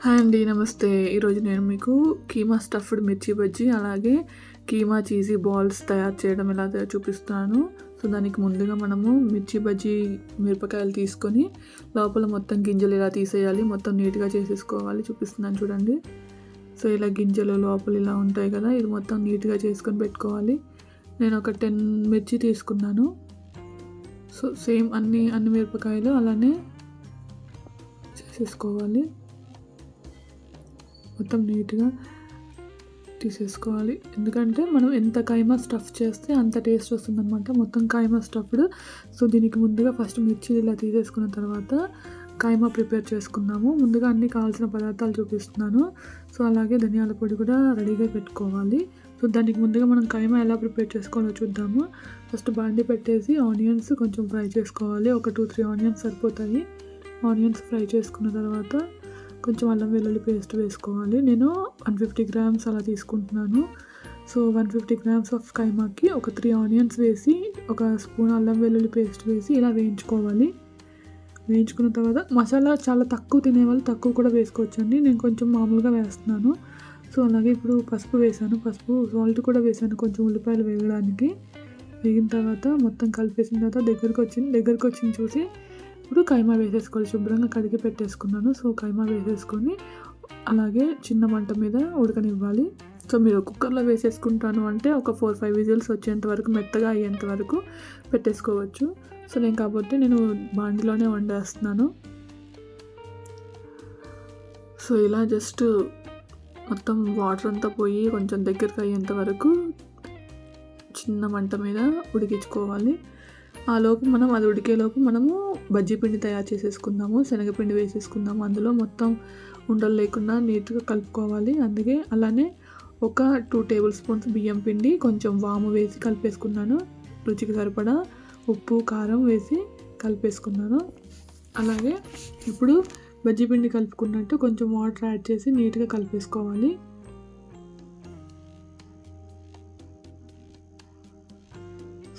Hi అండి. నమస్తే. ఈరోజు నేను మీకు కీమా స్టఫ్డ్ మిర్చి బజ్జీ, అలాగే కీమా చీజీ బాల్స్ తయారు చేయడం ఎలా చూపిస్తాను. సో దానికి ముందుగా మనము మిర్చి బజ్జీ మిరపకాయలు తీసుకొని లోపల మొత్తం గింజలు ఇలా తీసేయాలి. మొత్తం నీట్గా చేసేసుకోవాలి. చూపిస్తున్నాను చూడండి. సో ఇలా గింజలు లోపల ఇలా ఉంటాయి కదా, ఇది మొత్తం నీట్గా చేసుకొని పెట్టుకోవాలి. నేను ఒక 10 మిర్చి తీసుకున్నాను. సో సేమ్ అన్ని మిరపకాయలు అలానే చేసేసుకోవాలి. మొత్తం నీట్గా తీసేసుకోవాలి. ఎందుకంటే మనం ఎంత కైమా స్టఫ్ చేస్తే అంత టేస్ట్ వస్తుందన్నమాట. మొత్తం కైమా స్టఫ్డ్. సో దీనికి ముందుగా ఫస్ట్ మిర్చి ఇలా తీసేసుకున్న తర్వాత కైమా ప్రిపేర్ చేసుకుందాము. ముందుగా అన్ని కావాల్సిన పదార్థాలు చూపిస్తున్నాను. సో అలాగే ధనియాల పొడి కూడా రెడీగా పెట్టుకోవాలి. సో దానికి ముందుగా మనం కైమా ఎలా ప్రిపేర్ చేసుకోవాలో చూద్దాము. ఫస్ట్ బాండి పెట్టేసి ఆనియన్స్ కొంచెం ఫ్రై చేసుకోవాలి. ఒక 2-3 ఆనియన్స్ సరిపోతాయి. ఆనియన్స్ ఫ్రై చేసుకున్న తర్వాత కొంచెం అల్లం వెల్లుల్లి పేస్ట్ వేసుకోవాలి. నేను 150 గ్రామ్స్ అలా తీసుకుంటున్నాను. సో 150 గ్రామ్స్ ఆఫ్ కైమాకి ఒక 3 ఆనియన్స్ వేసి ఒక స్పూన్ అల్లం వెల్లుల్లి పేస్ట్ వేసి ఇలా వేయించుకోవాలి. వేయించుకున్న తర్వాత మసాలా చాలా తక్కువ తినేవాళ్ళు తక్కువ కూడా వేసుకోవచ్చండి. నేను కొంచెం మామూలుగా వేస్తున్నాను. సో అలాగే ఇప్పుడు పసుపు వేసాను. సాల్ట్ కూడా వేసాను కొంచెం ఉల్లిపాయలు వేగడానికి. వేగిన తర్వాత మొత్తం కలిపేసిన తర్వాత దగ్గరికి వచ్చింది చూసి ఇప్పుడు కైమా వేసేసుకోవాలి. శుభ్రంగా కడిగి పెట్టేసుకున్నాను. సో కైమా వేసేసుకొని అలాగే చిన్న మంట మీద ఉడకనివ్వాలి. సో మీరు కుక్కర్లో వేసేసుకుంటాను అంటే ఒక 4-5 విజిల్స్ వచ్చేంత వరకు, మెత్తగా అయ్యేంత వరకు పెట్టేసుకోవచ్చు. సో నేను బాండిలోనే వండేస్తున్నాను. సో ఇలా జస్ట్ మొత్తం వాటర్ అంతా పోయి కొంచెం దగ్గరికి అయ్యేంత వరకు చిన్న మంట మీద ఉడికించుకోవాలి. అది ఉడికేలోపు మనము బజ్జీ పిండి తయారు చేసేసుకుందాము. శనగపిండి వేసేసుకుందాము. అందులో మొత్తం ఉండలు లేకుండా నీట్గా కలుపుకోవాలి. అలానే ఒక 2 టేబుల్ స్పూన్స్ బియ్యం పిండి, కొంచెం వాము వేసి కలిపేసుకున్నాను. రుచికి సరిపడా ఉప్పు కారం వేసి కలిపేసుకున్నాను. అలాగే ఇప్పుడు బజ్జీ పిండి కలుపుకున్నట్టు కొంచెం వాటర్ యాడ్ చేసి నీట్గా కలిపేసుకోవాలి.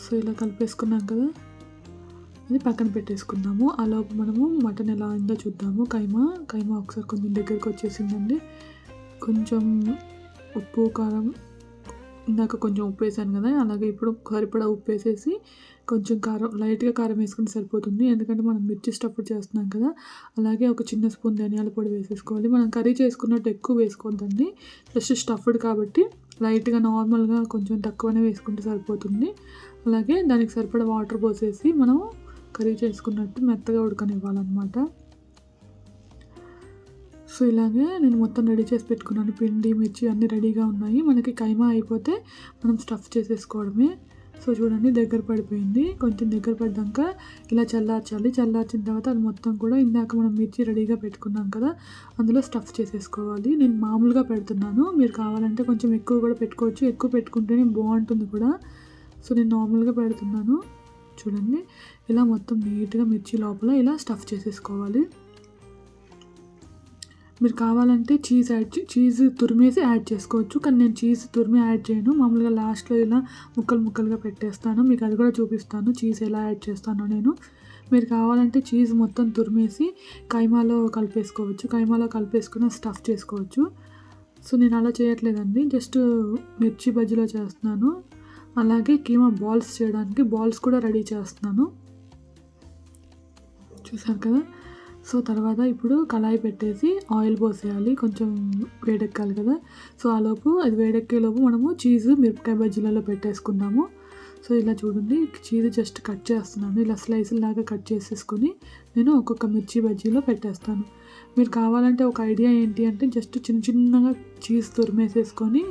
సో ఇలా కలిపేసుకున్నాం కదా, ఇది పక్కన పెట్టేసుకుందాము. ఆలోపు మనము మటన్ ఎలా అయిందో చూద్దాము. కైమా ఒకసారి కొంచెం దగ్గరికి వచ్చేసిందండి. కొంచెం ఉప్పు కారం, ఇందాక కొంచెం ఉప్పు వేసాను కదా, అలాగే ఇప్పుడు సరిపడా ఉప్పు వేసేసి కొంచెం లైట్గా కారం వేసుకుంటే సరిపోతుంది. ఎందుకంటే మనం మిర్చి స్టఫ్ చేస్తున్నాం కదా. అలాగే ఒక చిన్న స్పూన్ ధనియాల పొడి వేసేసుకోవాలి. మనం కర్రీ చేసుకున్నట్టు ఎక్కువ వేసుకోవద్దండి. జస్ట్ స్టఫ్డ్ కాబట్టి లైట్గా నార్మల్గా కొంచెం తక్కువనే వేసుకుంటే సరిపోతుంది. అలాగే దానికి సరిపడా వాటర్ పోసేసి మనం కర్రీ చేసుకున్నట్టు మెత్తగా ఉడకనివ్వాలన్నమాట. సో ఇలాగే నేను మొత్తం రెడీ చేసి పెట్టుకున్నాను. పిండి మిర్చి అన్నీ రెడీగా ఉన్నాయి. మనకి కైమా అయిపోతే మనం స్టఫ్ చేసేసుకోవడమే. సో చూడండి దగ్గర పడిపోయింది. కొంచెం దగ్గర పడ్డాక ఇలా చల్లార్చాలి. చల్లార్చిన తర్వాత అది మొత్తం కూడా ఇందాక మనం మిర్చి రెడీగా పెట్టుకున్నాం కదా, అందులో స్టఫ్ చేసేసుకోవాలి. నేను మామూలుగా పెడుతున్నాను. మీరు కావాలంటే కొంచెం ఎక్కువ కూడా పెట్టుకోవచ్చు. ఎక్కువ పెట్టుకుంటేనే బాగుంటుంది కూడా. సో నేను నార్మల్గా పెడుతున్నాను. చూడండి ఇలా మొత్తం నీట్గా మిర్చి లోపల ఇలా స్టఫ్ చేసేసుకోవాలి. మీరు కావాలంటే చీజ్ తురిమేసి యాడ్ చేసుకోవచ్చు. కానీ నేను చీజ్ తురిమి యాడ్ చేయను. మామూలుగా లాస్ట్లో ఇలా ముక్కలుగా పెట్టేస్తాను. మీకు అది కూడా చూపిస్తాను చీజ్ ఎలా యాడ్ చేస్తానో నేను. మీరు కావాలంటే చీజ్ మొత్తం తురిమేసి కైమాలో కలిపేసుకుని స్టఫ్ చేసుకోవచ్చు. సో నేను అలా చేయట్లేదండి. జస్ట్ మిర్చి బజ్జీలో చేస్తున్నాను. అలాగే కీమా బాల్స్ చేయడానికి బాల్స్ కూడా రెడీ చేస్తున్నాను. చూసారు కదా. సో తర్వాత ఇప్పుడు కళాయి పెట్టేసి ఆయిల్ పోసేయాలి. కొంచెం వేడెక్కాలి కదా. సో ఆలోపు అది వేడెక్కేలోపు మనము చీజ్ మిరపకాయ బజ్జీలలో పెట్టేసుకుందాము. సో ఇలా చూడండి, చీజ్ జస్ట్ కట్ చేస్తున్నాను. ఇలా స్లైసుల లాగా కట్ చేసేసుకొని నేను ఒక్కొక్క మిర్చి బజ్జీలో పెట్టేస్తాను. మీరు కావాలంటే ఒక ఐడియా ఏంటి అంటే జస్ట్ చిన్నగా చీజ్ తురిమేసేసుకొని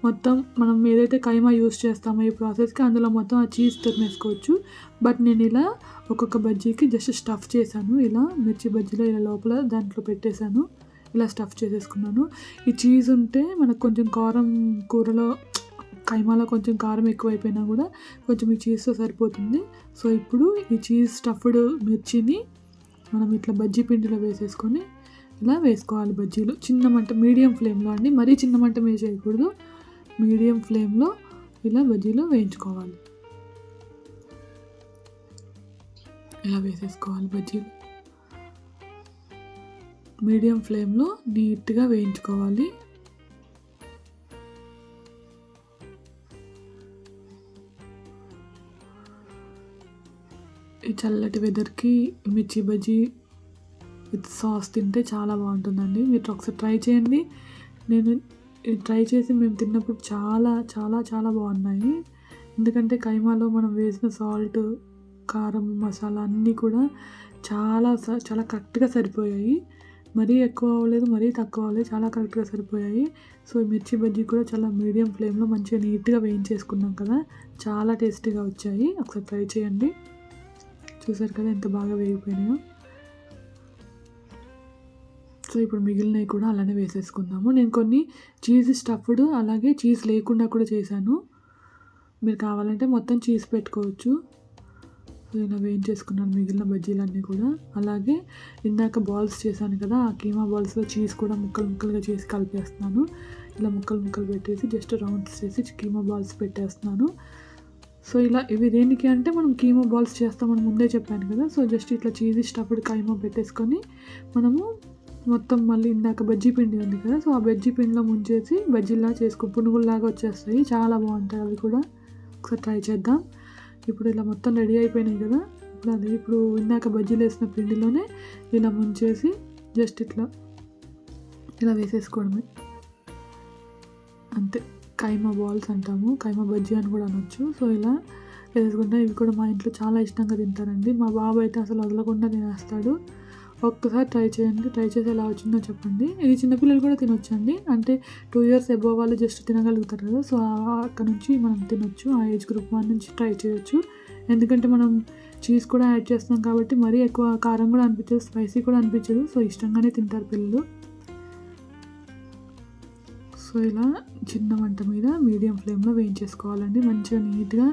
మొత్తం మనం ఏదైతే కైమా యూస్ చేస్తామో ఈ ప్రాసెస్కి అందులో మొత్తం ఆ చీజ్ తురిమేసుకోవచ్చు. బట్ నేను ఇలా ఒక్కొక్క బజ్జీకి జస్ట్ స్టఫ్ చేశాను. ఇలా మిర్చి బజ్జీలో ఇలా లోపల దాంట్లో పెట్టేశాను. ఇలా స్టఫ్ చేసేసుకున్నాను. ఈ చీజ్ ఉంటే మనకు కొంచెం కారం కూరలో కైమాలో కొంచెం కారం ఎక్కువైపోయినా కూడా కొంచెం ఈ చీజ్తో సరిపోతుంది. సో ఇప్పుడు ఈ చీజ్ స్టఫ్డ్ మిర్చిని మనం ఇట్లా బజ్జీ పిండిలో వేసేసుకొని ఇలా వేసుకోవాలి. బజ్జీలు చిన్న మంట మీడియం ఫ్లేమ్లో అండి, మరీ చిన్న మంట మీద చేయకూడదు. మీడియం ఫ్లేమ్లో ఇలా బజ్జీలు వేయించుకోవాలి. ఇలా వేసేసుకోవాలి బజ్జీలు. మీడియం ఫ్లేమ్లో నీట్గా వేయించుకోవాలి. ఈ చల్లటి వెదర్కి మిర్చి బజ్జీ విత్ సాస్ తింటే చాలా బాగుంటుందండి. మీరు ఒకసారి ట్రై చేయండి. నేను ట్రై చేసి మేము తిన్నప్పుడు చాలా చాలా చాలా బాగున్నాయి. ఎందుకంటే కైమాలో మనం వేసిన సాల్ట్, కారం, మసాలా అన్నీ కూడా చాలా కరెక్ట్గా సరిపోయాయి. మరీ ఎక్కువ అవ్వలేదు, మరీ తక్కువ అవ్వలేదు, చాలా కరెక్ట్గా సరిపోయాయి. సో మిర్చి బజ్జీ కూడా చాలా మీడియం ఫ్లేమ్లో మంచిగా నీట్గా వేయించేసుకున్నాం కదా, చాలా టేస్టీగా వచ్చాయి. ఒకసారి ట్రై చేయండి. చూసారు కదా ఎంత బాగా వేగిపోయినాయో. సో ఇప్పుడు మిగిలినవి కూడా అలానే వేసేసుకుందాము. నేను కొన్ని చీజ్ స్టఫ్డ్ అలాగే చీజ్ లేకుండా కూడా చేశాను. మీరు కావాలంటే మొత్తం చీజ్ పెట్టుకోవచ్చు. సో ఇలా వేయించేసుకున్నాను మిగిలిన బజ్జీలన్నీ కూడా. అలాగే ఇందాక బాల్స్ చేశాను కదా, ఆ కీమా బాల్స్లో చీజ్ కూడా ముక్కలు ముక్కలుగా చేసి కలిపేస్తున్నాను. ఇలా ముక్కలు ముక్కలు పెట్టేసి జస్ట్ రౌండ్స్ చేసి కీమా బాల్స్ పెట్టేస్తున్నాను. సో ఇలా ఇవి దేనికి అంటే మనం కీమా బాల్స్ చేస్తామని ముందే చెప్పాను కదా. సో జస్ట్ ఇట్లా చీజ్ స్టఫ్డ్ కీమా పెట్టేసుకొని మనము మొత్తం మళ్ళీ ఇందాక బజ్జీ పిండి ఉంది కదా, సో ఆ బజ్జీ పిండిలో ముంచేసి బజ్జీలా పునుగుల్లాగా వచ్చేస్తాయి. చాలా బాగుంటాయి అవి కూడా. ఒకసారి ట్రై చేద్దాం. ఇప్పుడు ఇలా మొత్తం రెడీ అయిపోయినాయి కదా. ఇప్పుడు ఇందాక బజ్జీలు వేసిన పిండిలోనే ఇలా ముంచేసి జస్ట్ ఇలా వేసేసుకోవడమే అంతే. కైమా బాల్స్ అంటాము, కైమా బజ్జీ అని కూడా అనొచ్చు. సో ఇలా వేసుకుంటే ఇవి కూడా మా ఇంట్లో చాలా ఇష్టంగా తింటారండి. మా బాబు అయితే అసలు వదలకుండా తినేస్తాడు. ఒక్కసారి ట్రై చేయండి. ట్రై చేసి ఎలా వచ్చిందో చెప్పండి. ఇది చిన్నపిల్లలు కూడా తినొచ్చండి. అంటే 2 years అబోవ్ వాళ్ళు జస్ట్ తినగలుగుతారు కదా. సో అక్కడ నుంచి మనం తినొచ్చు. ఆ ఏజ్ గ్రూప్ వాళ్ళ నుంచి ట్రై చేయొచ్చు. ఎందుకంటే మనం చీజ్ కూడా యాడ్ చేస్తాం కాబట్టి మరీ ఎక్కువ కారం కూడా అనిపించదు, స్పైసీ కూడా అనిపించదు. సో ఇష్టంగానే తింటారు పిల్లలు. సో ఇలా చిన్న మంట మీద మీడియం ఫ్లేమ్లో వేయించేసుకోవాలండి. మంచిగా నీట్గా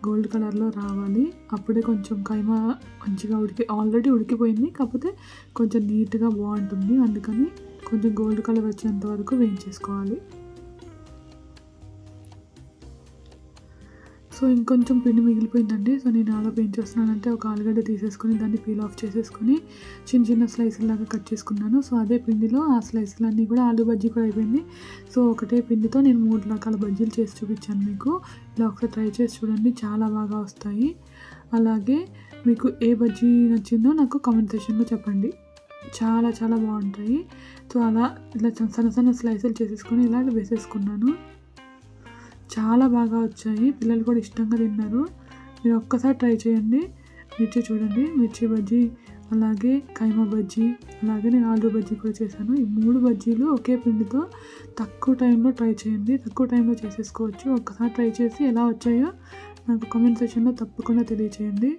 గోల్డ్ కలర్లో రావాలి. అప్పుడే కొంచెం కైమా మంచిగా ఆల్రెడీ ఉడికిపోయింది, కాకపోతే కొంచెం నీట్గా బాగుంటుంది. అందుకని కొంచెం గోల్డ్ కలర్ వచ్చేంత వరకు వేయించేసుకోవాలి. సో ఇంకొంచెం పిండి మిగిలిపోయిందండి. సో నేను ఎలా వేయించేస్తున్నానంటే ఒక ఆలుగడ్డ తీసేసుకొని దాన్ని పీల్ ఆఫ్ చేసేసుకొని చిన్న చిన్న స్లైసులాగా కట్ చేసుకున్నాను. సో అదే పిండిలో ఆ స్లైసులన్నీ కూడా ఆలు బజ్జీ కూడా అయిపోయింది. సో ఒకటే పిండితో నేను 3 రకాల బజ్జీలు చేసి చూపించాను మీకు. ఇలా ఒకసారి ట్రై చేసి చూడండి, చాలా బాగా వస్తాయి. అలాగే మీకు ఏ బజ్జీ నచ్చిందో నాకు కామెంట్ సెక్షన్లో చెప్పండి. చాలా చాలా బాగుంటాయి. సో ఇలా సన్న సన్న స్లైసులు చేసేసుకొని ఇలా వేసేసుకున్నాను. చాలా బాగా వచ్చాయి. పిల్లలు కూడా ఇష్టంగా తిన్నారు. మీరు ఒక్కసారి ట్రై చేయండి. మిర్చి చూడండి, మిర్చి బజ్జీ, అలాగే కైమా బజ్జీ, అలాగే నేను ఆలు బజ్జీ కూడా చేశాను. ఈ 3 బజ్జీలు ఒకే పిండితో తక్కువ టైంలో ట్రై చేయండి. తక్కువ టైంలో చేసేసుకోవచ్చు. ఒక్కసారి ట్రై చేసి ఎలా వచ్చాయో నాకు కామెంట్ సెక్షన్లో తప్పకుండా తెలియచేయండి.